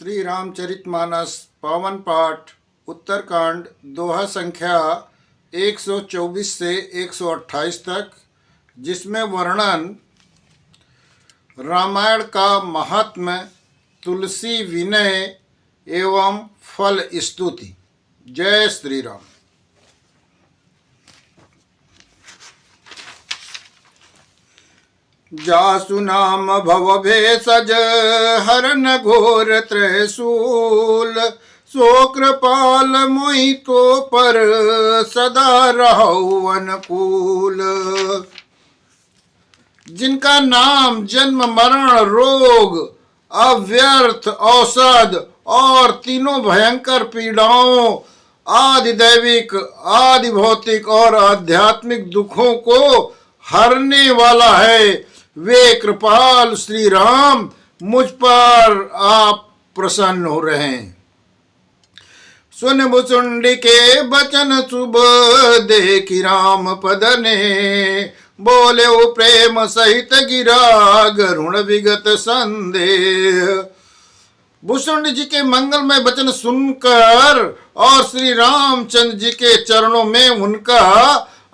श्री रामचरितमानस पावन पाठ उत्तरकांड दोहा संख्या 124 से 128 तक, जिसमें वर्णन रामायण का महात्म्य, तुलसी विनय एवं फल स्तुति। जय श्री राम। जासु नाम भव भेषज हरन घोर त्रैशूल, सो कृपाल मोहि तो पर सदा रहौ अनुकूल। जिनका नाम जन्म मरण रोग अव्यर्थ औषध और तीनों भयंकर पीड़ाओं आदि दैविक आदि भौतिक और आध्यात्मिक दुखों को हरने वाला है, वे कृपाल श्री राम मुझ पर आप प्रसन्न हो रहे हैं। सुन भुसुंडी के बचन शुभ देखी राम पद ने, बोले ओ प्रेम सहित गिरा गरुण विगत संदेह। भुसुंडी जी के मंगलमय वचन सुनकर और श्री रामचंद्र जी के चरणों में उनका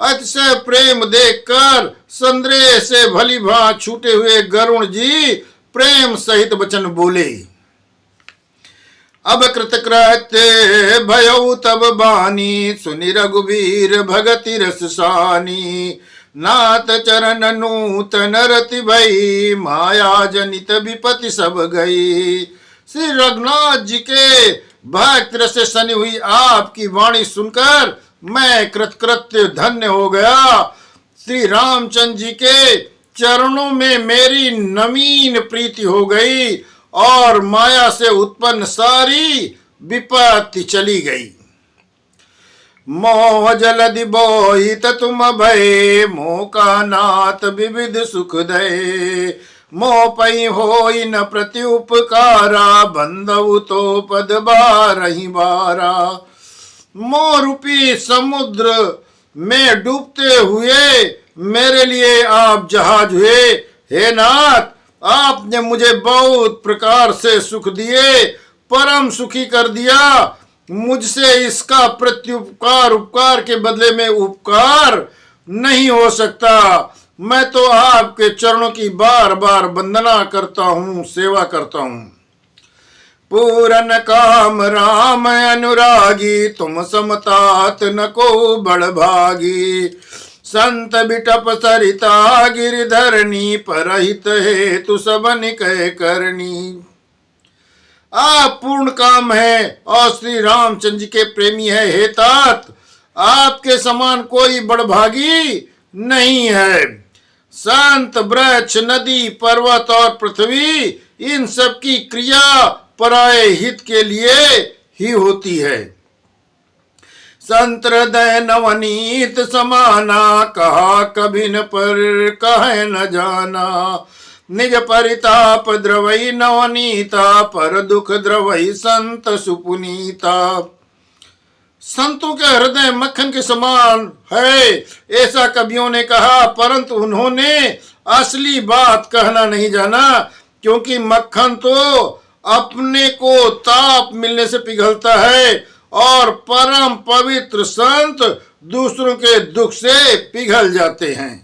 अतिशय प्रेम देखकर संदेह से भली भांति छूटे हुए गरुण जी प्रेम सहित वचन बोले। अब कृतकृत्य भयउ तब बानी, सुनि रघुवीर भगति रस सानी। नाथ चरण नूतन रति भई, माया जनित विपत्ति सब गई। श्री रघुनाथ जी के भक्त रस से सनी हुई आपकी वाणी सुनकर मैं कृतकृत्य धन्य हो गया। श्री रामचंद्र जी के चरणों में मेरी नवीन प्रीति हो गई और माया से उत्पन्न सारी विपत्ति चली गई। मोह जलधि बोहित तुम भय, मोह का नाथ विविध सुख दय। मोह पई होई न प्रति उपकारा, बंधु तो पद बारहि बारा। मोह रूपी समुद्र में डूबते हुए मेरे लिए आप जहाज हुए। हे नाथ, आपने मुझे बहुत प्रकार से सुख दिए, परम सुखी कर दिया। मुझसे इसका प्रत्युपकार उपकार के बदले में उपकार नहीं हो सकता। मैं तो आपके चरणों की बार बार वंदना करता हूँ, सेवा करता हूँ। पूरन काम राम अनुरागी, तुम समतात न को बड़ भागी। संत बिटप सरिता गिरधरणी, परहित हेतु सबन कह करनी। आप पूर्ण काम है और श्री रामचंद्र जी के प्रेमी है। हे तात, आपके समान कोई बड़भागी नहीं है। संत वृक्ष नदी पर्वत और पृथ्वी इन सब की क्रिया पराये हित के लिए ही होती है। संत हृदय नवनीत समाना, कहा कभी न पर कहे न जाना। निज परिताप द्रवई नवनीता, पर दुख द्रवई संत सुपुनीता। संतों के हृदय मक्खन के समान है, ऐसा कवियों ने कहा, परंतु उन्होंने असली बात कहना नहीं जाना, क्योंकि मक्खन तो अपने को ताप मिलने से पिघलता है और परम पवित्र संत दूसरों के दुख से पिघल जाते हैं।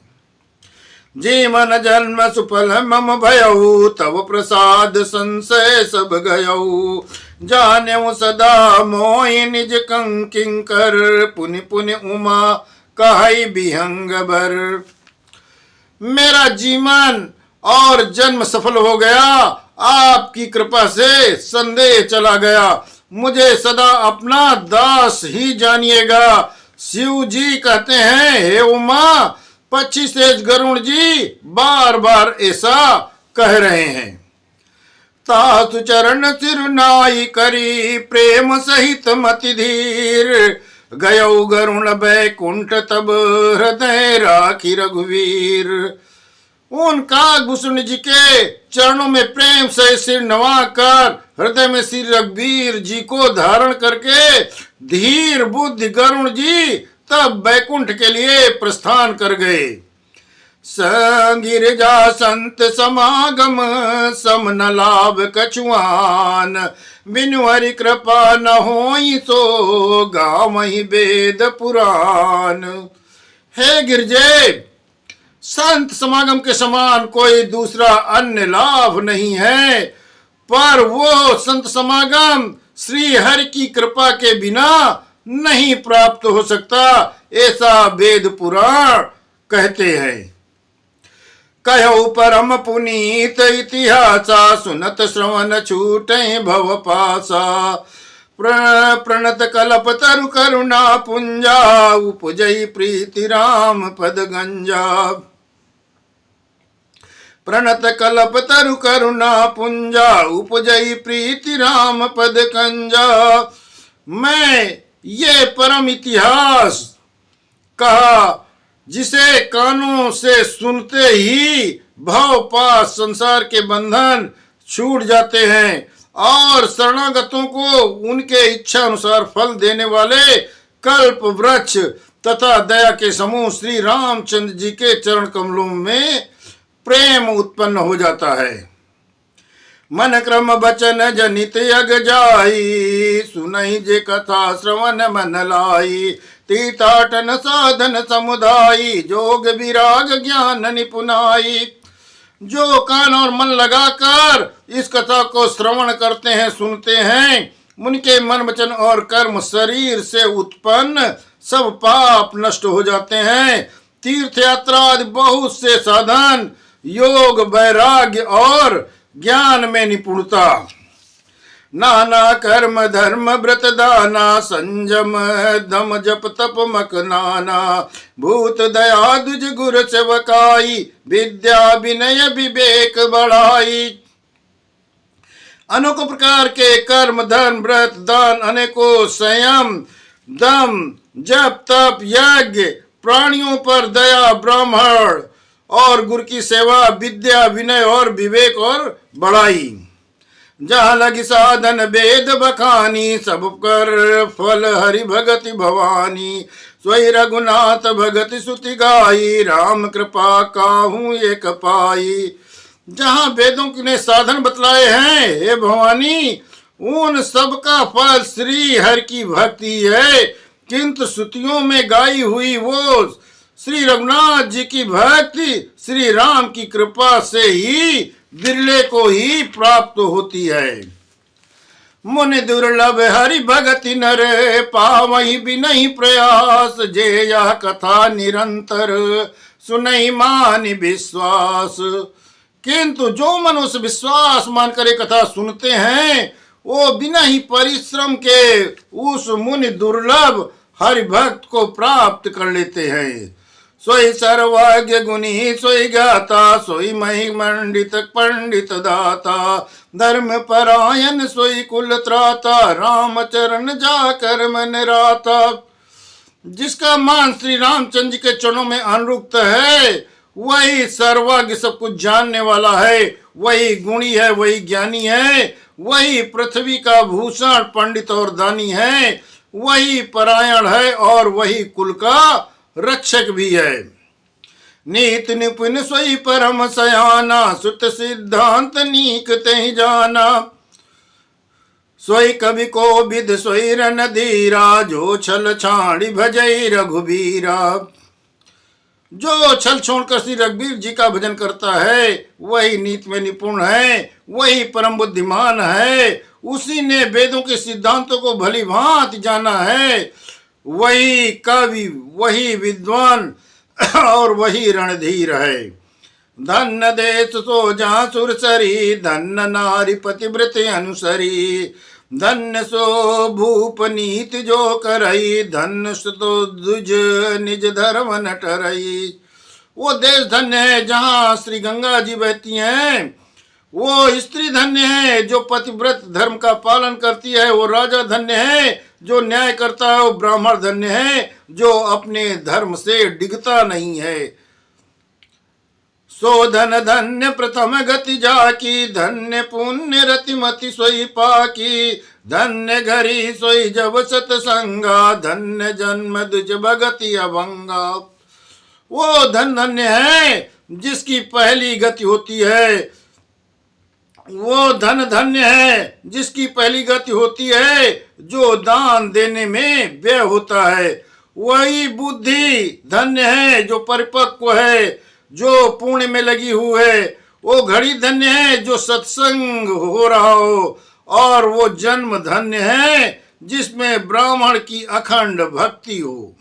जीवन जन्म सुफल मम भयऊ, तब प्रसाद संशय सब गयऊ। जाने सदा मोहि निज किंकर, पुनि पुनि उमा कहई विहंग बर। मेरा जीवन और जन्म सफल हो गया, आपकी कृपा से संदेह चला गया। मुझे सदा अपना दास ही जानिएगा। शिव जी कहते हैं, हे उमा, पक्षी सेज गरुण जी बार बार ऐसा कह रहे हैं। तासु चरण सिरनाई करी, प्रेम सहित मति धीर। गयौ गरुण बैकुंठ तब हृदय राखी रघुवीर। उन काकभूषण जी के चरणों में प्रेम से सिर नवाकर हृदय में श्री रघुवीर जी को धारण करके धीर बुद्धि गरुण जी तब बैकुंठ के लिए प्रस्थान कर गए। गिरजा संत समागम सम न लाभ कछुआन, बिनु हरि कृपा न होई सो गावहि वेद पुराण। हे गिरजे, संत समागम के समान कोई दूसरा अन्य लाभ नहीं है, पर वो संत समागम श्री हरि की कृपा के बिना नहीं प्राप्त हो सकता, ऐसा वेद पुराण कहते हैं। कहो परम पुनीत इतिहासा, सुनत श्रवण छूटे भव पासा। प्रणत कलप तरु करुणा पुंजा, उपजई प्रीति राम पद गंजा। प्रणत कलप तरु करुणा पुंजा, उपजई प्रीति राम पद कंजा। मैं ये परम इतिहास कहा जिसे कानों से सुनते ही भव पास संसार के बंधन छूट जाते हैं, और शरणागतों को उनके इच्छा अनुसार फल देने वाले कल्प वृक्ष तथा दया के समूह श्री रामचंद्र जी के चरण कमलों में प्रेम उत्पन्न हो जाता है। मन क्रम बचन जनित यग जाई, सुनहि जे कथा श्रवण मन लाई। तीर्थाटन साधन समुदायी, जोग विराग ज्ञान निपुनाई। जो कान और मन लगाकर इस कथा को श्रवण करते हैं, सुनते हैं, उनके मन वचन और कर्म शरीर से उत्पन्न सब पाप नष्ट हो जाते हैं। तीर्थ यात्रा आदि बहुत से साधन, योग वैराग्य और ज्ञान में निपुणता, नाना कर्म धर्म व्रत दाना, संयम दम जप तप मक नाना। भूत दया दुज गुर सेवकाई, विद्या विनय विवेक बढ़ाई। अनेकों प्रकार के कर्म धर्म व्रत दान, अनेकों संयम दम जप तप यज्ञ, प्राणियों पर दया, ब्राह्मण और गुरु की सेवा, विद्या विनय और विवेक और बढ़ाई। जहाँ लगी साधन वेद बखानी, सब कर फल हरि भगति भवानी। सोई रघुनाथ भगति सुति गाई, राम कृपा काहू एक पाई। जहाँ वेदों ने साधन बतलाए हैं, हे भवानी, उन सब का फल श्री हरि की भक्ति है, किंतु श्रुतियों में गाई हुई वो श्री रघुनाथ जी की भक्ति श्री राम की कृपा से ही बिरले को ही प्राप्त होती है। मुनि दुर्लभ हरि भगति नर, पावहि बिनहि प्रयास। जे यह कथा निरंतर, सुनहि मान विश्वास। किंतु जो मनुष्य विश्वास मानकर एक कथा सुनते हैं, वो बिना ही परिश्रम के उस मुनि दुर्लभ हरि भक्त को प्राप्त कर लेते हैं। सोई सर्वज्ञ गुणी सोई गाता, सोई महि मंडित पंडित दाता। धर्म परायण सोई कुल त्राता, राम चरण जाकर मन राता। जिसका मान श्री रामचंद्र जी के चरणों में अनुरुक्त है, वही सर्वज्ञ सब कुछ जानने वाला है, वही गुणी है, वही ज्ञानी है, वही पृथ्वी का भूषण पंडित और दानी है, वही परायण है और वही कुल का रक्षक भी है। नीत निपुण सोई परम सयाना, सुत सिद्धांत नीक तहि जाना। सोई कवि को विद सोई रन धीरा, जो छल छाड़ी भजई रघुबीरा। जो छल छोड़कर श्री रघुवीर जी का भजन करता है, वही नीति में निपुण है, वही परम बुद्धिमान है, उसी ने वेदों के सिद्धांतों को भली भांति जाना है। वही कवि, वही विद्वान और वही रणधीर है। धन्य देश सो जहाँ सुरसरी, धन्य नारी पतिव्रत अनुसरी। धन्य सो भूप नीति जो करई, धन्य सो दुज निज धर्म न टरई। वो देश धन्य है जहाँ श्री गंगा जी बहती हैं। वो स्त्री धन्य है जो पतिव्रत धर्म का पालन करती है। वो राजा धन्य है जो न्याय करता है। वो ब्राह्मण धन्य है जो अपने धर्म से डिगता नहीं है। सो धन धन्य प्रथम गति जाकी, धन्य पुण्य रतिमति सोई पाकी। धन्य घरी सोई जब सतसंगा, धन्य जन्म दुज भगति अभंगा। वो धन धन्य है जिसकी पहली गति होती है वो धन धन्य है, जिसकी पहली गति होती है जो दान देने में व्यय होता है। वही बुद्धि धन्य है जो परिपक्व है, जो पुण्य में लगी हुई है। वो घड़ी धन्य है जो सत्संग हो रहा हो, और वो जन्म धन्य है जिसमें ब्राह्मण की अखंड भक्ति हो।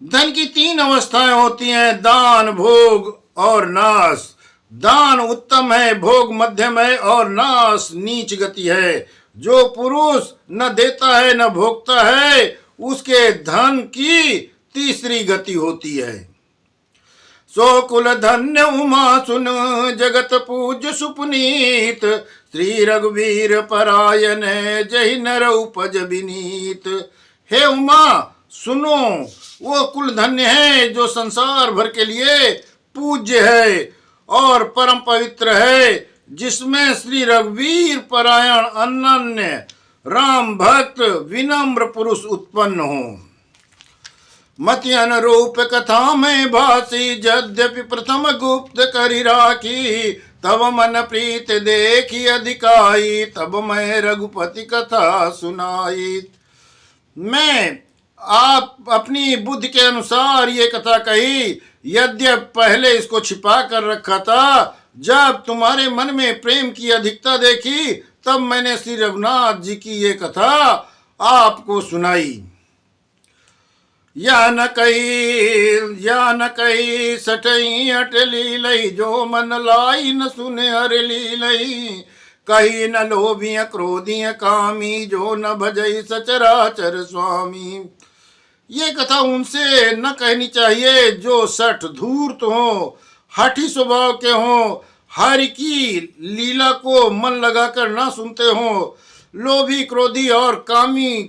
धन की 3 अवस्थाएं होती हैं, दान, भोग और नाश। दान उत्तम है, भोग मध्यम है और नाश नीच गति है। जो पुरुष न देता है न भोगता है उसके धन की तीसरी गति होती है। सो कुल धन्य उमा सुन जगत पूज्य सुपुनीत, श्री रघुवीर परायण जहि नर उपज विनीत। हे उमा सुनो, वो कुल धन्य है जो संसार भर के लिए पूज्य है और परम पवित्र है, जिसमें श्री रघुवीर परायण अनन्य राम भक्त विनम्र पुरुष उत्पन्न हो। मति अनुरूप कथा में भासी, यद्यपि प्रथम गुप्त करी राखी। तब मन प्रीत देखी अधिकाई, तब मैं रघुपति कथा सुनाई। मैं आप अपनी बुद्धि के अनुसार ये कथा कही, यद्यप पहले इसको छिपा कर रखा था। जब तुम्हारे मन में प्रेम की अधिकता देखी तब मैंने श्री रघुनाथ जी की ये कथा आपको सुनाई। या न कही सटई अटली लई, जो मन लाई न सुने हर ली लई। कही न लोभिय क्रोधिय कामी, जो न भजई सचराचर स्वामी। ये कथा उनसे न कहनी चाहिए जो सठ धूर्त हो, हठी स्वभाव के हो, हरि की लीला को मन लगाकर ना सुनते हो, लोभी क्रोधी और कामी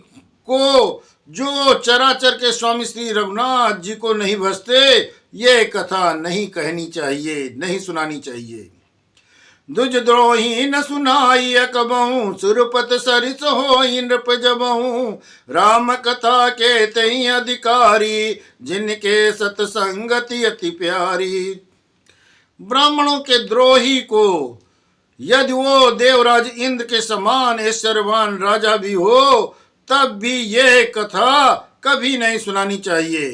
को, जो चराचर के स्वामी श्री रघुनाथ जी को नहीं भजते। ये कथा नहीं कहनी चाहिए, नहीं सुनानी चाहिए। दुज द्रोही न सुनाई अकबहू, सुरपत सरिस हो नृप जबहू। राम कथा के तई अधिकारी, जिनके सत्संगति अति प्यारी। ब्राह्मणों के द्रोही को यदि वो देवराज इंद्र के समान ऐश्वर्यवान राजा भी हो तब भी यह कथा कभी नहीं सुनानी चाहिए।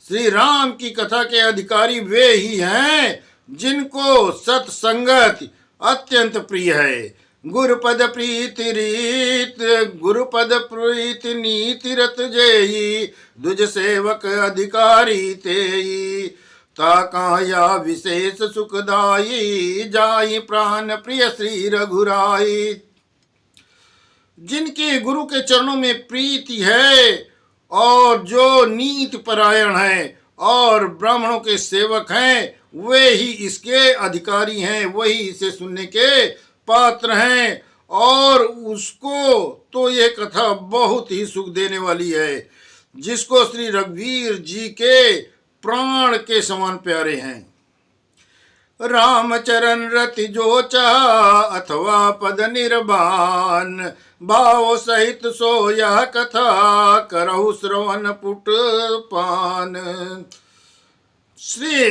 श्री राम की कथा के अधिकारी वे ही हैं जिनको सत्संगत अत्यंत प्रिय है। गुरुपद प्रीति रीत, गुरुपद प्रीति नीति रत जेई। दुज सेवक अधिकारी तेई, ताकाया विशेष सुखदाई। जाई प्राण प्रिय श्री रघुराई। जिनके गुरु के चरणों में प्रीति है और जो नीति परायण है और ब्राह्मणों के सेवक हैं, वे ही इसके अधिकारी हैं, वही इसे सुनने के पात्र हैं। और उसको तो ये कथा बहुत ही सुख देने वाली है, जिसको श्री रघुवीर जी के प्राण के समान प्यारे हैं। राम चरण रति जो चाह अथवा पद निर्बान, भाव सहित सो यह कथा करहु श्रवण पुट पान। श्री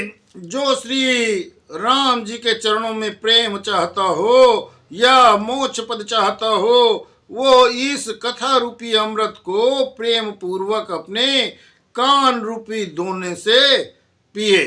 राम जी के चरणों में प्रेम चाहता हो या मोक्ष पद चाहता हो, वो इस कथा रूपी अमृत को प्रेम पूर्वक अपने कान रूपी दोने से पिए।